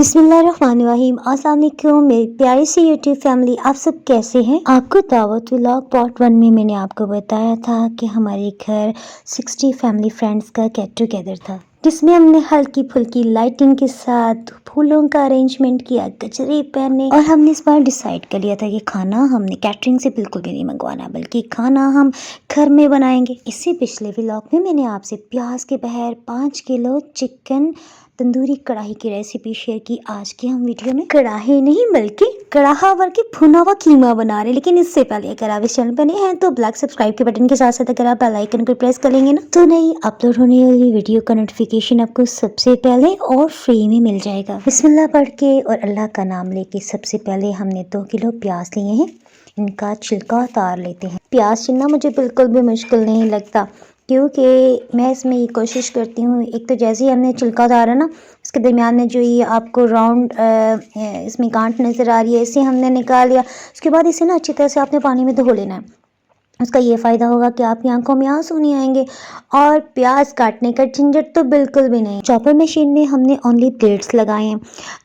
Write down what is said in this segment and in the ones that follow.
बिस्मिल्लाहिर्रहमानिर्रहीम। अस्सलाम वालेकुम मेरी प्यारी सी यूट्यूब फैमिली, आप सब कैसे हैं। आपको दावत व्लॉग पार्ट 1 में मैंने आपको बताया था कि हमारे घर 60 फैमिली फ्रेंड्स का गेट टुगेदर था, जिसमें हमने हल्की फुल्की लाइटिंग के साथ फूलों का अरेंजमेंट किया, गजरे पहने, और हमने इस बार डिसाइड कर लिया था कि खाना हमने कैटरिंग से बिल्कुल भी नहीं मंगवाना, बल्कि खाना हम घर में बनाएंगे। इससे पिछले व्लॉग में मैंने आपसे प्याज के बहर 5 किलो चिकन तंदूरी कढ़ाई की रेसिपी शेयर की। आज की हम वीडियो में कढ़ाई नहीं बल्कि कढ़ाहा भर के भुना हुआ कीमा बना रहे हैं। लेकिन इससे पहले अगर आप इस चैनल पर नए हैं तो ब्लैक सब्सक्राइब के बटन के साथ साथ अगर आप बेल आइकन को प्रेस कर लेंगे ना, तो नई अपलोड होने वाली वीडियो का नोटिफिकेशन आपको सबसे पहले और फ्री में मिल जाएगा। बिस्मिल्लाह पढ़ के और अल्लाह का नाम लेके सबसे पहले हमने 2 किलो प्याज लिए हैं। इनका छिलका उतार लेते हैं। प्याज चुनना मुझे बिल्कुल भी मुश्किल नहीं लगता, क्योंकि मैं इसमें ये कोशिश करती हूँ, एक तो जैसे ही हमने छिलका उतारा ना, इसके दरमियान में जो ये आपको राउंड इसमें गांठ नज़र आ रही है, इसे हमने निकाल लिया। उसके बाद इसे ना अच्छी तरह से आपने पानी में धो लेना है। उसका ये फ़ायदा होगा कि आपकी आंखों में आंसू नहीं आएंगे, और प्याज काटने का झंझट तो बिल्कुल भी नहीं। चॉपर मशीन में हमने ओनली ब्लेड्स लगाए हैं।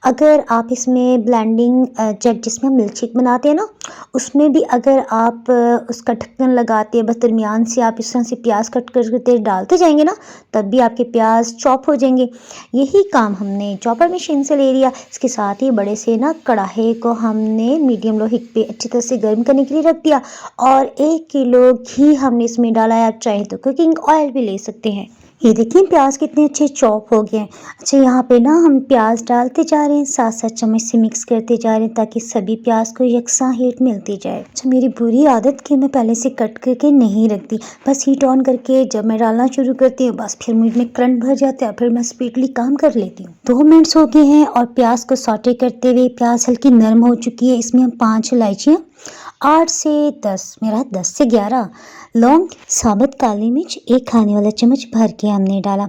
अगर आप इसमें ब्लेंडिंग जग जिसमें हम मिल्क शेक बनाते हैं ना, उसमें भी अगर आप उसका ढक्कन लगाते हैं, बस दरमियान से आप इस तरह से प्याज कट करके डालते जाएंगे ना, तब भी आपके प्याज चॉप हो जाएंगे। यही काम हमने चॉपर मशीन से ले लिया। इसके साथ ही बड़े से ना कढ़ाई को हमने मीडियम लो हीट पे अच्छी तरह से गर्म करने के लिए रख दिया, और 1 किलो घी हमने इसमें डाला है। आप चाहें तो कुकिंग ऑयल भी ले सकते हैं। ये देखिए प्याज कितने अच्छे चॉप हो गए हैं। अच्छा, यहाँ पे ना हम प्याज डालते जा रहे हैं, साथ साथ चम्मच से मिक्स करते जा रहे हैं, ताकि सभी प्याज को यकसां हीट मिलती जाए। अच्छा, मेरी बुरी आदत कि मैं पहले से कट करके नहीं रखती, बस हीट ऑन करके जब मैं डालना शुरू करती हूँ, बस फिर मुझ में करंट भर जाता है, फिर मैं स्पीडली काम कर लेती हूँ। 2 मिनट्स हो गए हैं और प्याज को सॉटे करते हुए प्याज हल्की नरम हो चुकी है। इसमें हम 5 इलायचियाँ, 8 से 10, मेरा 10 से 11 लौंग, साबुत काली मिर्च 1 खाने वाला चम्मच भर के हमने डाला।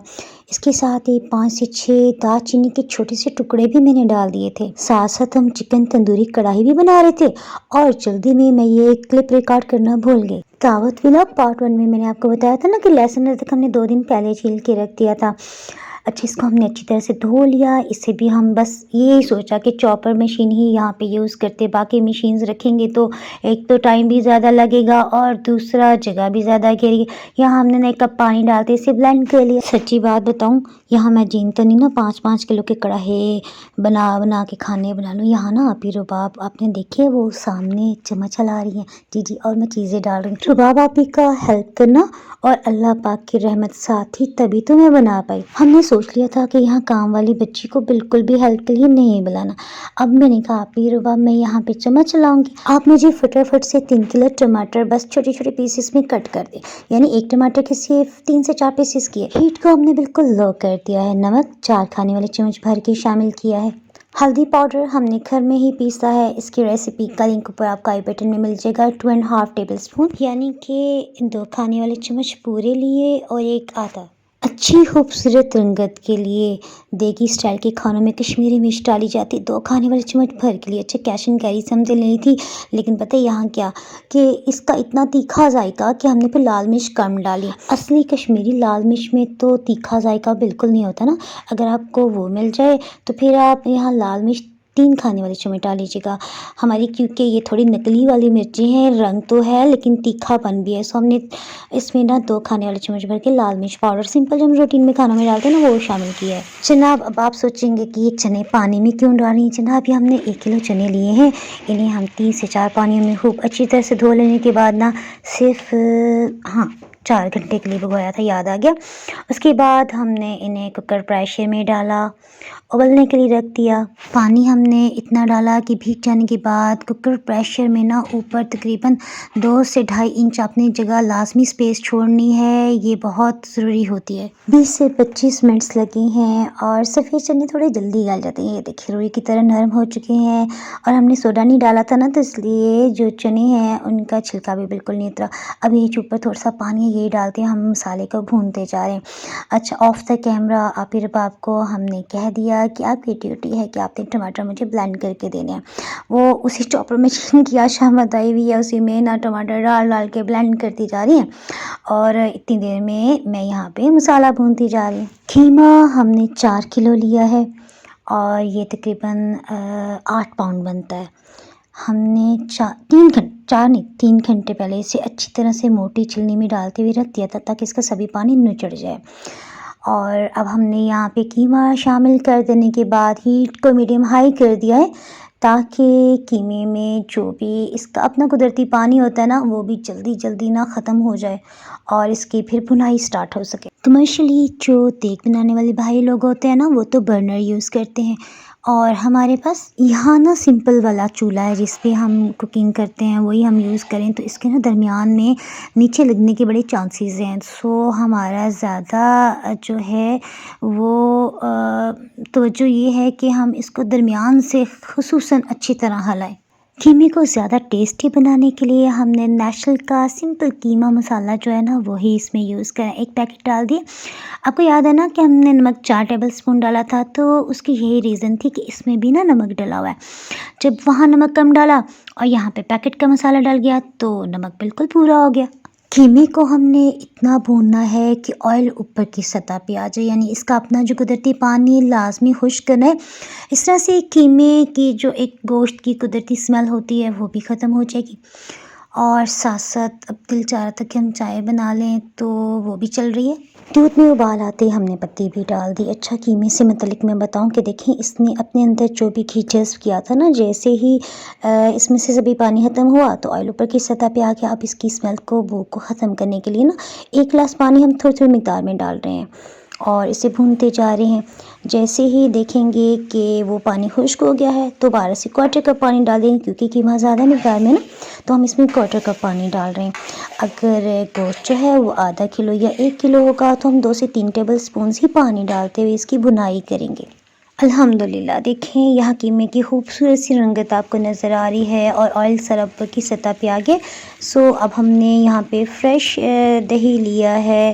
इसके साथ ही 5 से 6 दालचीनी के छोटे से टुकड़े भी मैंने डाल दिए थे। साथ साथ हम चिकन तंदूरी कढ़ाई भी बना रहे थे, और जल्दी में मैं ये क्लिप रिकॉर्ड करना भूल गई। दावत व्लॉग पार्ट 1 में मैंने आपको बताया था ना कि लहसुन अदरक हमने 2 दिन पहले छील के रख दिया था। अच्छा, इसको हमने अच्छी तरह से धो लिया। इसे भी हम बस ये सोचा कि चॉपर मशीन ही यहाँ पे यूज़ करते, बाकी मशीन्स रखेंगे तो एक तो टाइम भी ज़्यादा लगेगा और दूसरा जगह भी ज़्यादा घेरेगी। यहाँ हमने ना 1 कप पानी डालते इसे ब्लेंड कर लिया। सच्ची बात बताऊँ, यहाँ मैं जीन तो नहीं ना 5-5 किलो के कढ़ाई बना के खाने बना लूँ। यहाँ ना आप ही रुबाब आपने देखे वो सामने चम्मच हिला रही है, जी, और मैं चीज़ें डाल रही हूँ। रुबाब आप ही का हेल्प करना और अल्लाह पाक की रहमत साथ ही तभी तो मैं बना पाई। हमने सोच लिया था कि यहाँ काम वाली बच्ची को बिल्कुल भी हेल्प के लिए नहीं बुलाना। अब मैंने कहा आप ही रुबाब, मैं यहाँ पे चम्मच चलाऊंगी, आप मुझे फटाफट से 3 किलो टमाटर बस छोटे छोटे पीसेस में कट कर दे। यानी एक टमाटर के सिर्फ 3 से 4 पीसेस किए। हीट को हमने बिल्कुल लो कर दिया है। नमक 4 खाने वाले चम्मच भर के शामिल किया है। हल्दी पाउडर हमने घर में ही पीसा है। इसकी रेसिपी का लिंक ऊपर आपको आई बटन में मिल जाएगा। 2.5 टेबल स्पून यानी कि 2 खाने वाले चम्मच पूरे लिए और 1 आधा। अच्छी खूबसूरत रंगत के लिए देगी स्टाइल के खानों में कश्मीरी मिर्च डाली जाती, 2 खाने वाले चम्मच भर के लिए। अच्छा, कैश एंड कैरी समझ लेनी थी, लेकिन पता है यहाँ क्या कि इसका इतना तीखा जायका कि हमने फिर लाल मिर्च कम डाली। असली कश्मीरी लाल मिर्च में तो तीखा जायका बिल्कुल नहीं होता ना। अगर आपको वो मिल जाए तो फिर आप यहाँ लाल मिर्च 3 खाने वाले चम्मच डाल लीजिएगा। हमारी क्योंकि ये थोड़ी नकली वाली मिर्ची हैं, रंग तो है लेकिन तीखापन भी है, सो हमने इसमें ना 2 खाने वाले चम्मच भर के लाल मिर्च पाउडर सिंपल जो हम रूटीन में खानों में डालते हैं ना, वो शामिल किया है। जनाब, अब आप सोचेंगे कि ये चने पानी में क्यों डाल रही हैं। जनाब, ये हमने 1 किलो चने लिए हैं, इन्हें हम 3 से 4 पानियों में खूब अच्छी तरह से धो लेने के बाद ना सिर्फ 4 घंटे के लिए भिगोया था, याद आ गया। उसके बाद हमने इन्हें कुकर प्रेशर में डाला, उबलने के लिए रख दिया। पानी हमने इतना डाला कि भीग जाने के बाद कुकर प्रेशर में ना ऊपर तकरीबन 2 से 2.5 इंच अपनी जगह लाजमी स्पेस छोड़नी है, ये बहुत ज़रूरी होती है। 20 से 25 मिनट्स लगे हैं और सफ़ेद चने थोड़े जल्दी गल जाते हैं। ये देखिए रुई की तरह नरम हो चुके हैं, और हमने सोडा नहीं डाला था ना, तो इसलिए जो चने हैं उनका छिलका भी बिल्कुल नहीं उतरा। अब ये ऊपर थोड़ा सा पानी यही डालते हैं, हम मसाले को भूनते जा रहे हैं। अच्छा, ऑफ द कैमरा आप ही रुबाब को हमने कह दिया कि आपकी ड्यूटी है कि आपने टमाटर मुझे ब्लेंड करके देने हैं। वो उसी चॉपर मशीन की आशामद आई हुई है, उसी में ना टमाटर डाल डाल के ब्लेंड करती जा रही हैं, और इतनी देर में मैं यहाँ पे मसाला भूनती जा रही हूँ। कीमा हमने 4 किलो लिया है, और ये तकरीबन 8 पाउंड बनता है। हमने 3 घंटे पहले इसे अच्छी तरह से मोटी छिलनी में डालते हुए रख दिया था ताकि इसका सभी पानी निचड़ जाए। और अब हमने यहाँ पे कीमा शामिल कर देने के बाद हीट को मीडियम हाई कर दिया है ताकि कीमे में जो भी इसका अपना कुदरती पानी होता है ना वो भी जल्दी ना ख़त्म हो जाए और इसकी फिर भुनाई स्टार्ट हो सके। कमर्शियली जो देग बनाने वाले भाई लोग होते हैं ना वो तो बर्नर यूज़ करते हैं और हमारे पास यहाँ ना सिंपल वाला चूल्हा है जिस पे हम कुकिंग करते हैं, वही हम यूज़ करें तो इसके ना दरमियान में नीचे लगने के बड़े चांसेस हैं। सो हमारा ज़्यादा जो है वो तवज्जो ये है कि हम इसको दरमियान से खुसूसन अच्छी तरह हलाएं। कीमे को ज़्यादा टेस्टी बनाने के लिए हमने नेशनल का सिंपल कीमा मसाला जो है ना वही इसमें यूज़ करा, एक पैकेट डाल दिए। आपको याद है ना कि हमने नमक 4 टेबल स्पून डाला था, तो उसकी यही रीज़न थी कि इसमें भी ना नमक डला हुआ है। जब वहाँ नमक कम डाला और यहाँ पे पैकेट का मसाला डल गया तो नमक बिल्कुल पूरा हो गया। कीमे को हमने इतना भूनना है कि ऑयल ऊपर की सतह पे आ जाए, यानी इसका अपना जो कुदरती पानी लाजमी खुश्क करना है। इस तरह से कीमे की जो एक गोश्त की कुदरती स्मेल होती है वो भी ख़त्म हो जाएगी। और साथ साथ अब दिल चाह रहा था कि हम चाय बना लें तो वो भी चल रही है। दूध में उबाल आते ही हमने पत्ती भी डाल दी। अच्छा, कीमे से मतलब मैं बताऊं कि देखें इसने अपने अंदर जो भी घी जज़्ब किया था ना, जैसे ही इसमें से सभी पानी ख़त्म हुआ तो ऑयल ऊपर की सतह पे आ गया। अब इसकी स्मेल को बू को ख़त्म करने के लिए ना 1 गिलास पानी हम थोड़ी मिकदार में डाल रहे हैं और इसे भूनते जा रहे हैं। जैसे ही देखेंगे कि वो पानी खुश्क हो गया है तो दोबारा से 1/4 कप पानी डाल देंगे, क्योंकि कीमा ज़्यादा मिकदार में ना तो हम इसमें 1/4 कप पानी डाल रहे हैं। अगर गोश्त जो है वो आधा किलो या 1 किलो होगा तो हम 2 से 3 टेबल स्पून ही पानी डालते हुए इसकी भुनाई करेंगे। अल्हम्दुलिल्लाह देखें यहाँ कीमे की खूबसूरत सी रंगत आपको नज़र आ रही है और ऑयल सरब की सतह पे आ गया। सो अब हमने यहाँ पे फ्रेश दही लिया है,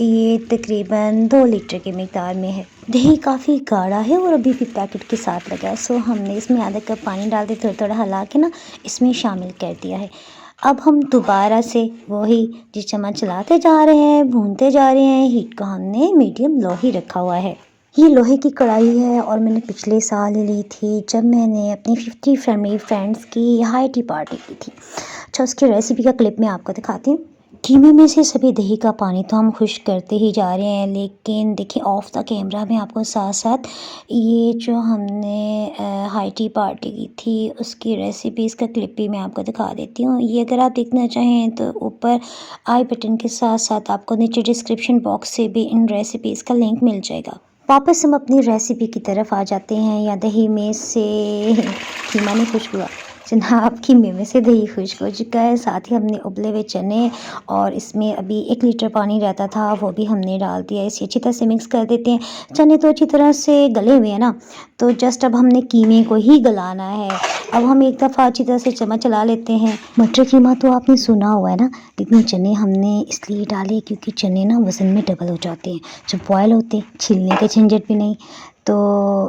ये तकरीबन 2 लीटर की मिकदार में है। दही काफ़ी गाढ़ा है और अभी भी पैकेट के साथ लगा है। सो हमने इसमें आधा कप पानी डाल के थोड़ा हिला के ना इसमें शामिल कर दिया है। अब हम दोबारा से वही जिस चम्मच चलाते जा रहे हैं, भूनते जा रहे हैं। हीट को हमने मीडियम लो ही रखा हुआ है। ये लोहे की कढ़ाई है और मैंने पिछले साल ली थी जब मैंने अपनी 50 फैमिली फ्रेंड्स की हाई टी पार्टी की थी। अच्छा, उसकी रेसिपी का क्लिप मैं आपको दिखाती हूँ। कीमे में से सभी दही का पानी तो हम खुश्क करते ही जा रहे हैं, लेकिन देखिए ऑफ द कैमरा में आपको साथ साथ ये जो हमने हाई टी पार्टी की थी उसकी रेसिपी इसका क्लिप भी मैं आपको दिखा देती हूँ। ये अगर आप देखना चाहें तो ऊपर आई बटन के साथ साथ आपको नीचे डिस्क्रिप्शन बॉक्स से भी इन रेसिपीज़ का लिंक मिल जाएगा। वापस हम अपनी रेसिपी की तरफ आ जाते हैं। या दही में से कीमा नहीं खुश्क हुआ जनाब, कीमे में से दही खुश्क हो चुका है। साथ ही हमने उबले हुए चने और इसमें अभी 1 लीटर पानी रहता था वो भी हमने डाल दिया। इसे अच्छी तरह से मिक्स कर देते हैं। चने तो अच्छी तरह से गले हुए हैं ना, तो जस्ट अब हमने कीमे को ही गलाना है। अब हम एक दफ़ा अच्छी तरह से चम्मच चला लेते हैं। मटर कीमा तो आपने सुना हुआ है ना, लेकिन चने हमने इसलिए डाले क्योंकि चने ना वज़न में डबल हो जाते हैं जब बॉयल होते हैं, छीलने के झंझट भी नहीं। तो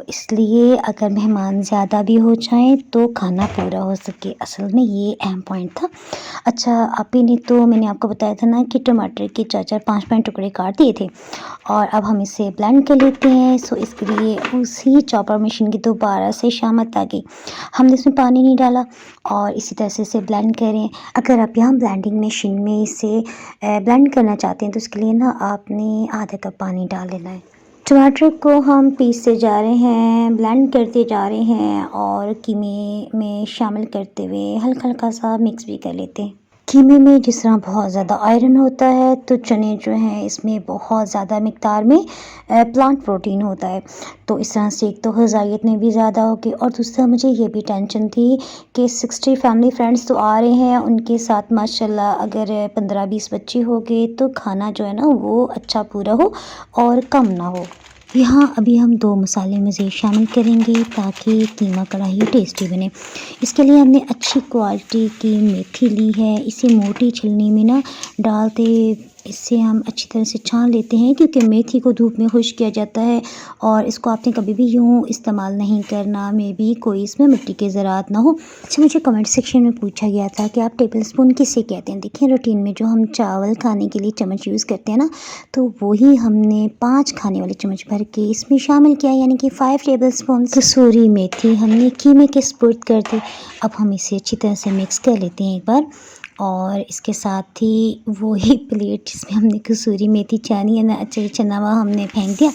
इसलिए अगर मेहमान ज़्यादा भी हो जाएं तो खाना पूरा हो सके, असल में ये अहम पॉइंट था। अच्छा, आप ही ने तो मैंने आपको बताया था ना कि टमाटर के 4-4 5-5 टुकड़े काट दिए थे और अब हम इसे ब्लेंड कर लेते हैं। सो इसके लिए उसी चॉपर मशीन की दोबारा से शामत आ गई। हमने इसमें पानी नहीं डाला और इसी तरह से इसे ब्लेंड करें। अगर आप यहाँ ब्लेंडिंग मशीन में इसे ब्लेंड करना चाहते हैं तो उसके लिए ना आपने आधा कप पानी डाल लेना है। टमाटर को हम पीसते जा रहे हैं, ब्लेंड करते जा रहे हैं और कीमे में शामिल करते हुए हल्का हल्का सा मिक्स भी कर लेते हैं। कीमे में जिस तरह बहुत ज़्यादा आयरन होता है तो चने जो हैं इसमें बहुत ज़्यादा मिक़दार में प्लांट प्रोटीन होता है। तो इस तरह से एक तो ग़िज़ाइयत में भी ज़्यादा होगी और दूसरा मुझे ये भी टेंशन थी कि 60 फैमिली फ्रेंड्स तो आ रहे हैं, उनके साथ माशाल्लाह अगर 15-20 बच्चे हो गए तो खाना जो है ना वो अच्छा पूरा हो और कम ना हो। यहाँ अभी हम 2 मसाले मज़ीद शामिल करेंगे ताकि कीमा कढ़ाई टेस्टी बने। इसके लिए हमने अच्छी क्वालिटी की मेथी ली है। इसे मोटी छलनी में ना डालते इससे हम अच्छी तरह से छान लेते हैं, क्योंकि मेथी को धूप में खुश्क किया जाता है और इसको आपने कभी भी यूँ इस्तेमाल नहीं करना, मे बी कोई इसमें मिट्टी के ज़रात ना हो। अच्छा, मुझे कमेंट सेक्शन में पूछा गया था कि आप टेबल स्पून किसे कहते हैं? देखिए, रूटीन में जो हम चावल खाने के लिए चम्मच यूज़ करते हैं ना, तो वही हमने 5 खाने वाले चम्मच भर के इसमें शामिल किया, यानी कि 5 टेबल स्पून कसूरी मेथी हमने कीमे के सुपुर्द कर दी। अब हम इसे अच्छी तरह से मिक्स कर लेते हैं एक बार, और इसके साथ ही वही प्लेट जिसमें हमने कसूरी मेथी छानी है ना, अच्छा चना हुआ, हमने फेंक दिया।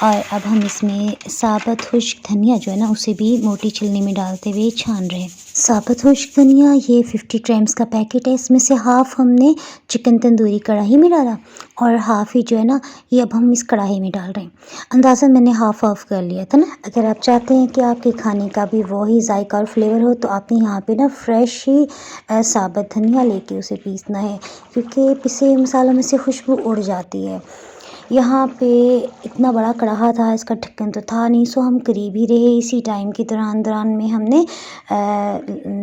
और अब हम इसमें साबुत खुश्क धनिया जो है ना, उसे भी मोटी छलनी में डालते हुए छान रहे हैं। साबुत खुश्क धनिया ये 50 ग्राम्स का पैकेट है, इसमें से हाफ़ हमने चिकन तंदूरी कढ़ाई में डाला और हाफ़ ही जो है ना, ये अब हम इस कढ़ाई में डाल रहे हैं। अंदाज़ा मैंने हाफ़ ऑफ कर लिया था ना। अगर आप चाहते हैं कि आपके खाने का भी वही जायका और फ्लेवर हो, तो आपने यहाँ पे ना फ्रेश ही साबुत धनिया लेके उसे पीसना है, क्योंकि पिसे मसालों में से खुशबू उड़ जाती है। यहाँ पे इतना बड़ा कढ़ाहा था, इसका ढक्कन तो था नहीं, सो हम करीब ही रहे। इसी टाइम के दौरान में हमने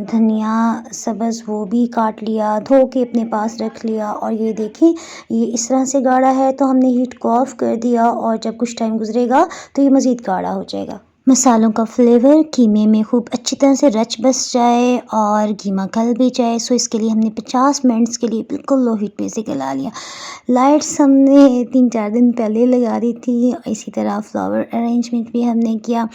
धनिया सब्ज़ वो भी काट लिया, धो के अपने पास रख लिया। और ये देखें, ये इस तरह से गाढ़ा है, तो हमने हीट को ऑफ़ कर दिया और जब कुछ टाइम गुजरेगा तो ये मज़ीद गाढ़ा हो जाएगा। मसालों का फ्लेवर कीमे में खूब अच्छी तरह से रच बस जाए और कीमा गल भी जाए, सो इसके लिए हमने 50 मिनट्स के लिए बिल्कुल लो हीट पे इसे गला लिया। लाइट्स हमने 3-4 दिन पहले लगा दी थी। इसी तरह फ्लावर अरेंजमेंट भी हमने किया।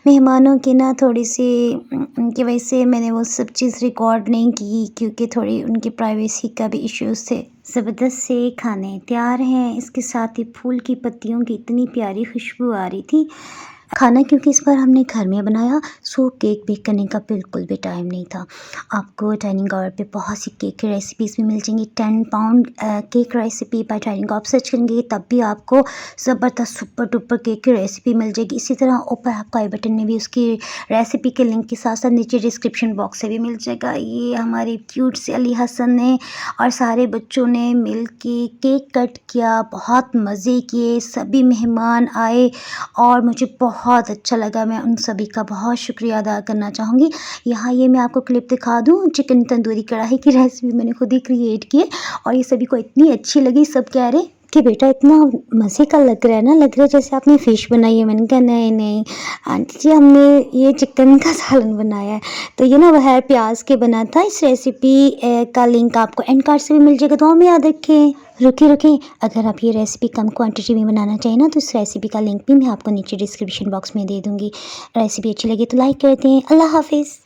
मेहमानों की ना थोड़ी सी उनकी वजह से मैंने वो सब चीज़ रिकॉर्ड नहीं की, क्योंकि थोड़ी उनकी प्राइवेसी का भी इश्यूज़ थे। ज़बरदस्त से खाने तैयार हैं। इसके साथ ही फूल की पत्तियों की इतनी प्यारी खुशबू आ रही थी। खाना क्योंकि इस बार हमने घर में बनाया, सो केक बेक करने का बिल्कुल भी टाइम नहीं था। आपको डाइनिंग आवर पे बहुत सी केक की रेसिपीज़ भी मिल जाएंगी। 10 pound cake recipe by dining आप सर्च करेंगे तब भी आपको ज़बरदस्त सुपर डुपर केक की रेसिपी मिल जाएगी। इसी तरह ऊपर आपको आई बटन में भी उसकी रेसिपी के लिंक के साथ साथ नीचे डिस्क्रिप्शन बॉक्स से भी मिल जाएगा। ये हमारे क्यूट से अली हसन ने और सारे बच्चों ने मिल के केक कट किया, बहुत मज़े किए, सभी मेहमान आए और मुझे बहुत अच्छा लगा। मैं उन सभी का बहुत शुक्रिया अदा करना चाहूँगी। यहाँ ये मैं आपको क्लिप दिखा दूँ, चिकन तंदूरी कढ़ाई की रेसिपी मैंने खुद ही क्रिएट की है और ये सभी को इतनी अच्छी लगी। सब कह रहे कि बेटा इतना मज़े का लग रहा है ना, लग रहा है जैसे आपने फ़िश बनाई है। मैंने कहा नहीं नहीं आंटी जी, हमने ये चिकन का सालन बनाया है। तो ये ना बगैर प्याज के बना था। इस रेसिपी का लिंक आपको एंड कार्ड से भी मिल जाएगा, तो में याद रखें। रुकिए, अगर आप ये रेसिपी कम क्वांटिटी में बनाना चाहें ना, तो इस रेसिपी का लिंक भी मैं आपको नीचे डिस्क्रिप्शन बॉक्स में दे दूँगी। रेसिपी अच्छी लगी तो लाइक कर दें। अल्लाह हाफ़िज़।